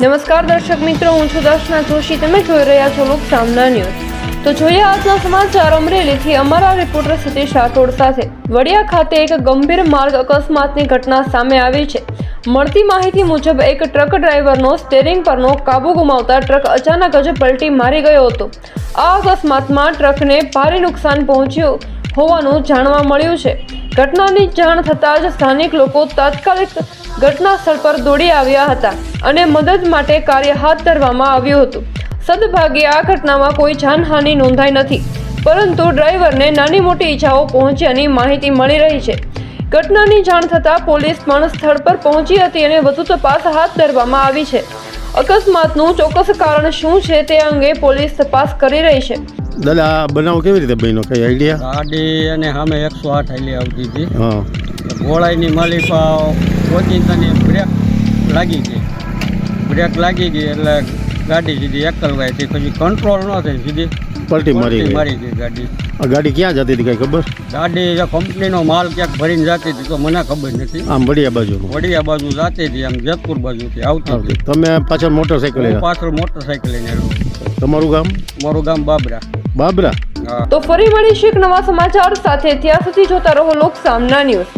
નમસ્કાર દર્શક મિત્રો, હું છું દર્શના જોશી. તમે જોઈ રહ્યા છો લોક સામના ન્યૂઝ. તો જોઈએ આજના સમાચાર. અમરેલીથી અમારા રિપોર્ટર સતીશ રાઠોડ સાથે. વડિયા ખાતે એક ગંભીર માર્ગ અકસ્માતની ઘટના સામે આવી છે. મળતી માહિતી મુજબ એક ટ્રક ડ્રાઈવરનો સ્ટીયરિંગ પરનો કાબુ ગુમાવતા ટ્રક અચાનક જ પલટી મારી ગયો હતો. આ અકસ્માતમાં ટ્રકને ભારે નુકસાન પહોંચ્યું હોવાનું જાણવા મળ્યું છે. ઘટનાની જાણ થતાં જ સ્થાનિક લોકો તાત્કાલિક ઘટના સ્થળ પર દોડી આવ્યા હતા અને મદદ માટે કાર્ય હાથ ધરવામાં આવ્યું હતું. સદભાગ્યે આ ઘટનામાં કોઈ જાનહાનિ નોંધાઈ નથી, પરંતુ ડ્રાઈવરને નાની મોટી ઈજાઓ પહોંચ્યાની માહિતી મળી રહી છે. ઘટનાની જાણ થતાં પોલીસ પણ સ્થળ પર પહોંચી હતી અને વધુ તપાસ હાથ ધરવામાં આવી છે. અકસ્માતનું ચોક્કસ કારણ શું છે તે અંગે પોલીસ તપાસ કરી રહી છે. દાદા, આ બનાવ કેવી રીતે બન્યો, કઈ આઈડિયા? ગાડી અને સામે 108 હાલી આવતી હતી. હા, ઘોડાઈની માલિકા ઓચિંતાની બ્રેક લાગી ગઈ. બ્રેક લાગી ગઈ એટલે ગાડી સીધી એકલવાઈ હતી. પછી કંટ્રોલ ન થઈ, સીધી પલટી મારી ગઈ ગાડી. આ ગાડી ક્યાં જતી હતી, કઈ ખબર? ગાડી જે કંપનીનો માલ ક્યાંક ભરીને જતી હતી તો મને ખબર નથી. આમ વડિયા બાજુ વડિયા બાજુ જતી હતી, આમ જેતપુર બાજુથી આવતી હતી. તમે પાછળ મોટરસાઇકલ? હું પાછળ મોટરસાઇકલ લઈને આવ્યો. તમારું ગામ? મારું ગામ બાબરા. બાબરા. હા. તો ફરી મળીશું એક નવા સમાચાર સાથે. ત્યાં સુધી જોતા રહો લોક સામના ન્યૂઝ.